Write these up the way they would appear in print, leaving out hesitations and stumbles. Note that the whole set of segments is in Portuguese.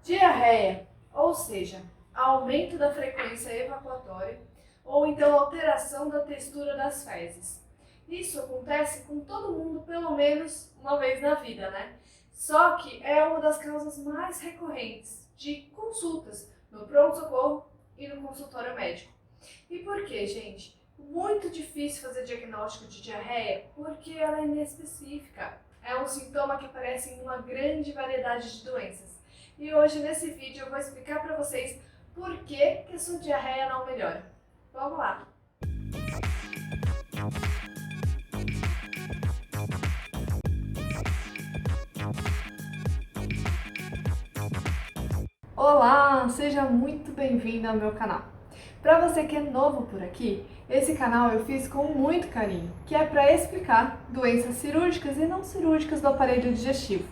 Diarreia, ou seja, aumento da frequência evacuatória ou então alteração da textura das fezes. Isso acontece com todo mundo pelo menos uma vez na vida, né? Só que é uma das causas mais recorrentes de consultas no pronto-socorro e no consultório médico. E por quê, gente? Muito difícil fazer diagnóstico de diarreia porque ela é inespecífica. É um sintoma que aparece em uma grande variedade de doenças. E hoje nesse vídeo eu vou explicar para vocês por que a sua diarreia não melhora. Vamos lá! Olá, seja muito bem-vindo ao meu canal. Para você que é novo por aqui, esse canal eu fiz com muito carinho, que é para explicar doenças cirúrgicas e não cirúrgicas do aparelho digestivo.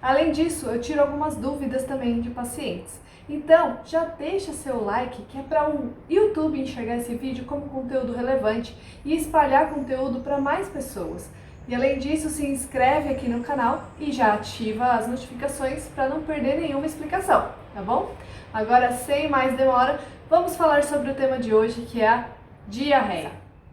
Além disso, eu tiro algumas dúvidas também de pacientes. Então, já deixa seu like, que é para o YouTube enxergar esse vídeo como conteúdo relevante e espalhar conteúdo para mais pessoas. E além disso, se inscreve aqui no canal e já ativa as notificações para não perder nenhuma explicação, tá bom? Agora, sem mais demora, vamos falar sobre o tema de hoje, que é a diarreia.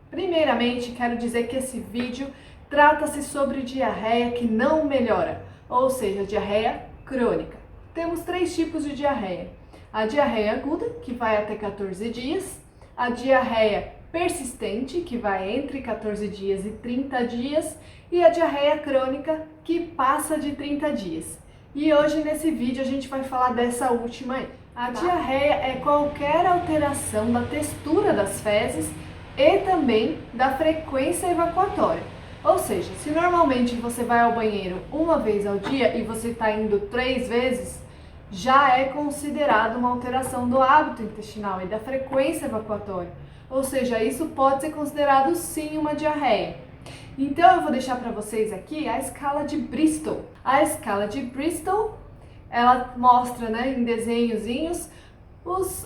Primeiramente, quero dizer que esse vídeo trata-se sobre diarreia que não melhora, ou seja, diarreia crônica. Temos três tipos de diarreia: a diarreia aguda, que vai até 14 dias, a diarreia persistente, que vai entre 14 dias e 30 dias, e a diarreia crônica, que passa de 30 dias. E hoje nesse vídeo a gente vai falar dessa última aí. A diarreia é qualquer alteração da textura das fezes e também da frequência evacuatória. Ou seja, se normalmente você vai ao banheiro uma vez ao dia e você está indo 3 vezes, já é considerado uma alteração do hábito intestinal e da frequência evacuatória. Ou seja, isso pode ser considerado sim uma diarreia. Então eu vou deixar para vocês aqui a escala de Bristol. A escala de Bristol, ela mostra, né, em desenhozinhos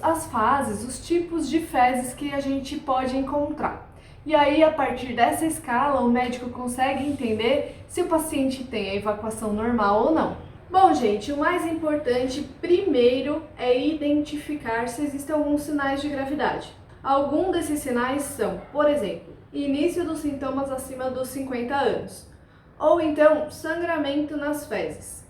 as fases, os tipos de fezes que a gente pode encontrar. E aí, a partir dessa escala, o médico consegue entender se o paciente tem a evacuação normal ou não. Bom, gente, o mais importante primeiro é identificar se existem alguns sinais de gravidade. Alguns desses sinais são, por exemplo, início dos sintomas acima dos 50 anos, ou então sangramento nas fezes.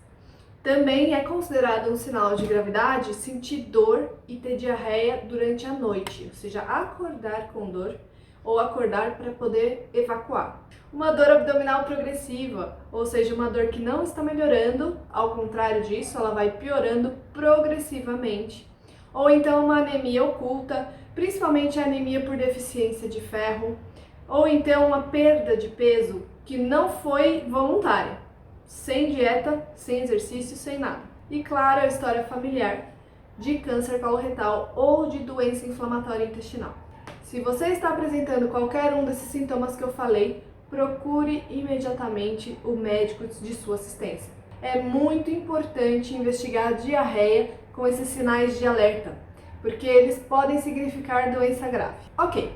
Também é considerado um sinal de gravidade sentir dor e ter diarreia durante a noite, ou seja, acordar com dor ou acordar para poder evacuar. Uma dor abdominal progressiva, ou seja, uma dor que não está melhorando, ao contrário disso, ela vai piorando progressivamente. Ou então uma anemia oculta, principalmente a anemia por deficiência de ferro, ou então uma perda de peso que não foi voluntária, sem dieta, sem exercício, sem nada. E claro, a história familiar de câncer coloretal ou de doença inflamatória intestinal. Se você está apresentando qualquer um desses sintomas que eu falei, procure imediatamente o médico de sua assistência. É muito importante investigar a diarreia com esses sinais de alerta, porque eles podem significar doença grave. Ok,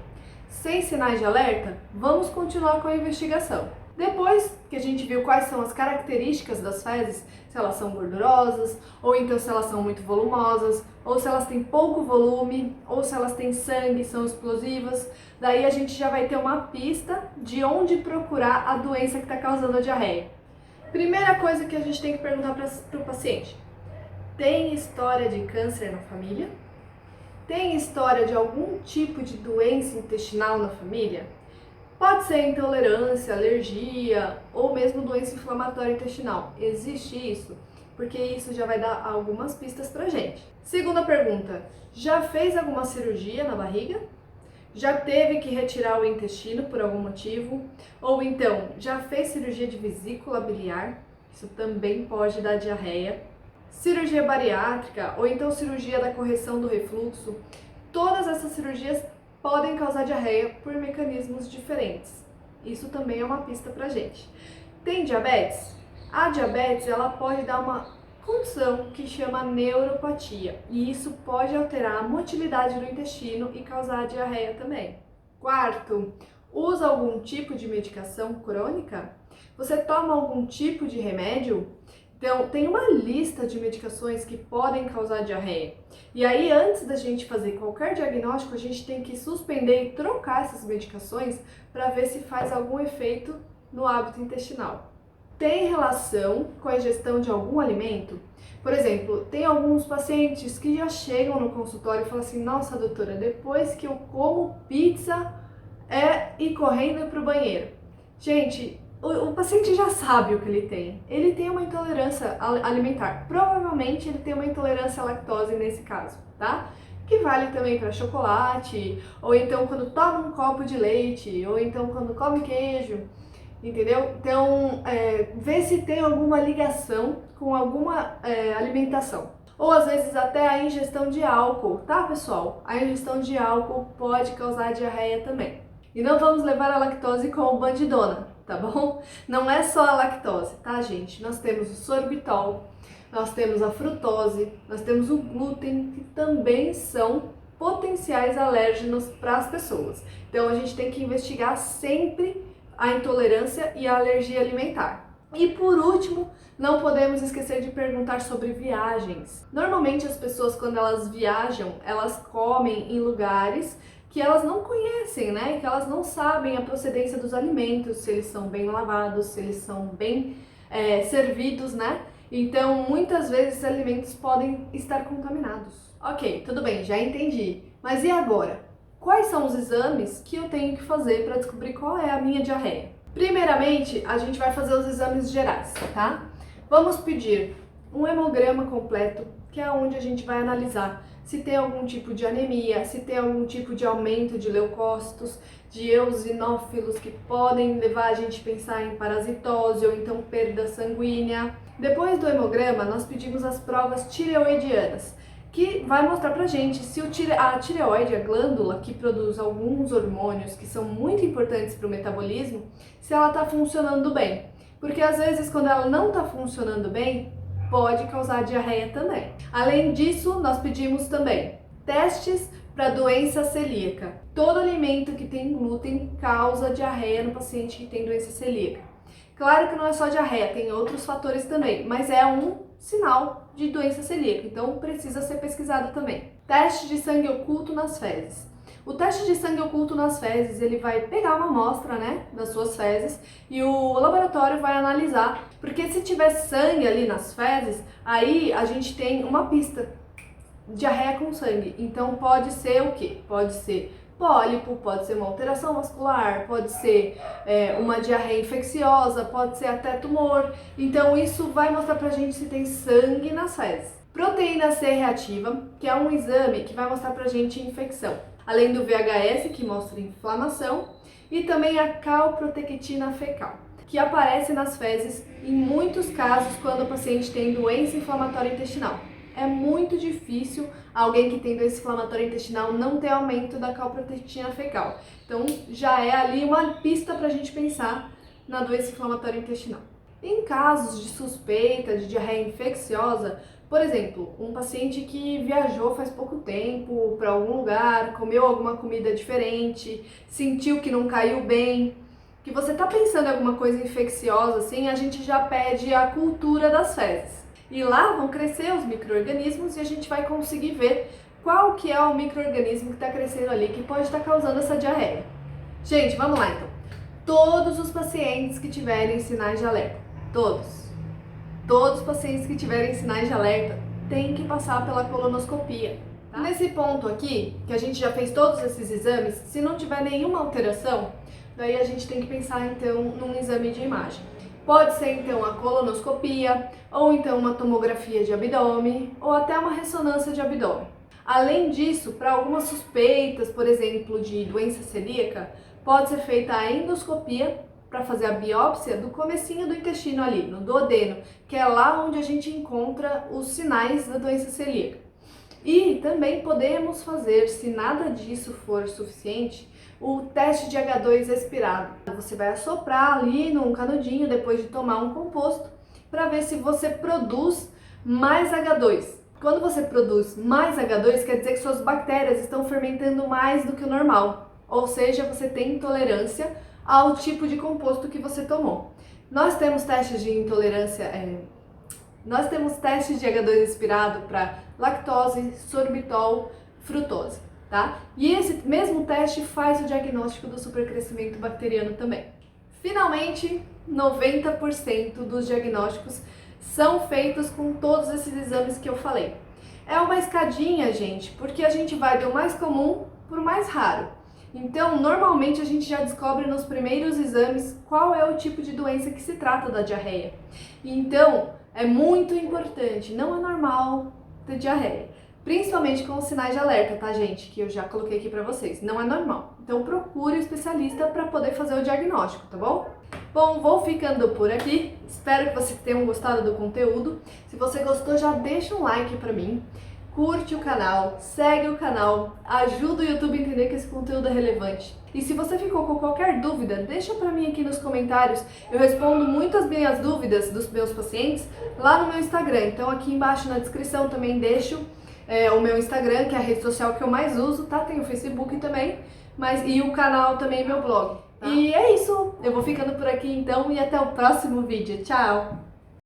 sem sinais de alerta, vamos continuar com a investigação. Depois que a gente viu quais são as características das fezes, se elas são gordurosas, ou então se elas são muito volumosas, ou se elas têm pouco volume, ou se elas têm sangue, são explosivas, daí a gente já vai ter uma pista de onde procurar a doença que está causando a diarreia. Primeira coisa que a gente tem que perguntar para o paciente: tem história de câncer na família? Tem história de algum tipo de doença intestinal na família? Pode ser intolerância, alergia ou mesmo doença inflamatória intestinal. Existe isso? Porque isso já vai dar algumas pistas pra gente. Segunda pergunta: já fez alguma cirurgia na barriga? Já teve que retirar o intestino por algum motivo? Ou então, já fez cirurgia de vesícula biliar? Isso também pode dar diarreia. Cirurgia bariátrica ou então cirurgia da correção do refluxo? Todas essas cirurgias podem causar diarreia por mecanismos diferentes. Isso também é uma pista pra gente. Tem diabetes? A diabetes, ela pode dar uma condição que chama neuropatia, e isso pode alterar a motilidade do intestino e causar diarreia também. Quarto, usa algum tipo de medicação crônica? Você toma algum tipo de remédio? Então, tem uma lista de medicações que podem causar diarreia. E aí, antes da gente fazer qualquer diagnóstico, a gente tem que suspender e trocar essas medicações para ver se faz algum efeito no hábito intestinal. Tem relação com a ingestão de algum alimento? Por exemplo, tem alguns pacientes que já chegam no consultório e falam assim: nossa, doutora, depois que eu como pizza, é ir correndo para o banheiro. Gente, o paciente já sabe o que ele tem. Ele tem uma intolerância alimentar. Provavelmente ele tem uma intolerância à lactose nesse caso, tá? Que vale também para chocolate, ou então quando toma um copo de leite, ou então quando come queijo, entendeu? Então, vê se tem alguma ligação com alguma alimentação. Ou às vezes até a ingestão de álcool, tá, pessoal? A ingestão de álcool pode causar diarreia também. E não vamos levar a lactose como bandidona, tá bom? Não é só a lactose, tá, gente? Nós temos o sorbitol, nós temos a frutose, nós temos o glúten, que também são potenciais alérgenos para as pessoas. Então a gente tem que investigar sempre a intolerância e a alergia alimentar. E por último, não podemos esquecer de perguntar sobre viagens. Normalmente as pessoas, quando elas viajam, elas comem em lugares que elas não conhecem, né? Que elas não sabem a procedência dos alimentos, se eles são bem lavados, se eles são bem servidos, né? Então, muitas vezes, alimentos podem estar contaminados. Ok, tudo bem, já entendi. Mas e agora? Quais são os exames que eu tenho que fazer para descobrir qual é a minha diarreia? Primeiramente, a gente vai fazer os exames gerais, tá? Vamos pedir um hemograma completo, que é onde a gente vai analisar se tem algum tipo de anemia, se tem algum tipo de aumento de leucócitos, de eosinófilos que podem levar a gente a pensar em parasitose ou então perda sanguínea. Depois do hemograma, nós pedimos as provas tireoidianas, que vai mostrar pra gente se a tireoide, a glândula que produz alguns hormônios que são muito importantes para o metabolismo, se ela está funcionando bem. Porque às vezes quando ela não está funcionando bem, pode causar diarreia também. Além disso, nós pedimos também testes para doença celíaca. Todo alimento que tem glúten causa diarreia no paciente que tem doença celíaca. Claro que não é só diarreia, tem outros fatores também, mas é um sinal de doença celíaca, então precisa ser pesquisado também. Teste de sangue oculto nas fezes. O teste de sangue oculto nas fezes, ele vai pegar uma amostra, né, das suas fezes e o laboratório vai analisar, porque se tiver sangue ali nas fezes, aí a gente tem uma pista, diarreia com sangue. Então pode ser o quê? Pode ser pólipo, pode ser uma alteração vascular, pode ser uma diarreia infecciosa, pode ser até tumor. Então isso vai mostrar pra gente se tem sangue nas fezes. Proteína C reativa, que é um exame que vai mostrar pra gente infecção. Além do VHS, que mostra inflamação, e também a calprotectina fecal, que aparece nas fezes em muitos casos quando o paciente tem doença inflamatória intestinal. É muito difícil alguém que tem doença inflamatória intestinal não ter aumento da calprotectina fecal. Então já é ali uma pista para a gente pensar na doença inflamatória intestinal. Em casos de suspeita de diarreia infecciosa, por exemplo, um paciente que viajou faz pouco tempo para algum lugar, comeu alguma comida diferente, sentiu que não caiu bem, que você está pensando em alguma coisa infecciosa assim, a gente já pede a cultura das fezes. E lá vão crescer os micro-organismos e a gente vai conseguir ver qual que é o micro-organismo que está crescendo ali, que pode estar causando essa diarreia. Gente, vamos lá então. Todos os pacientes que tiverem sinais de alerta, todos os pacientes que tiverem sinais de alerta têm que passar pela colonoscopia. Tá? Nesse ponto aqui, que a gente já fez todos esses exames, se não tiver nenhuma alteração, daí a gente tem que pensar então num exame de imagem. Pode ser então a colonoscopia, ou então uma tomografia de abdômen, ou até uma ressonância de abdômen. Além disso, para algumas suspeitas, por exemplo, de doença celíaca, pode ser feita a endoscopia para fazer a biópsia do comecinho do intestino ali, no duodeno, que é lá onde a gente encontra os sinais da doença celíaca. E também podemos fazer, se nada disso for suficiente, o teste de H2 expirado. Você vai assoprar ali num canudinho depois de tomar um composto para ver se você produz mais H2. Quando você produz mais H2, quer dizer que suas bactérias estão fermentando mais do que o normal, ou seja, você tem intolerância ao tipo de composto que você tomou. Nós temos testes de intolerância Nós temos testes de H2 respirado para lactose, sorbitol, frutose, tá? E esse mesmo teste faz o diagnóstico do supercrescimento bacteriano também. Finalmente, 90% dos diagnósticos são feitos com todos esses exames que eu falei. É uma escadinha, gente, porque a gente vai do mais comum para o mais raro. Então, normalmente a gente já descobre nos primeiros exames qual é o tipo de doença que se trata da diarreia. Então, é muito importante, não é normal ter diarreia. Principalmente com os sinais de alerta, tá, gente? Que eu já coloquei aqui pra vocês. Não é normal. Então, procure o especialista para poder fazer o diagnóstico, tá bom? Bom, vou ficando por aqui. Espero que vocês tenham gostado do conteúdo. Se você gostou, já deixa um like pra mim. Curte o canal, segue o canal, ajuda o YouTube a entender que esse conteúdo é relevante. E se você ficou com qualquer dúvida, deixa pra mim aqui nos comentários. Eu respondo muitas minhas dúvidas dos meus pacientes lá no meu Instagram. Então aqui embaixo na descrição também deixo o meu Instagram, que é a rede social que eu mais uso, tá? Tem o Facebook também, e o canal também, meu blog. Tá? E é isso, eu vou ficando por aqui então e até o próximo vídeo. Tchau!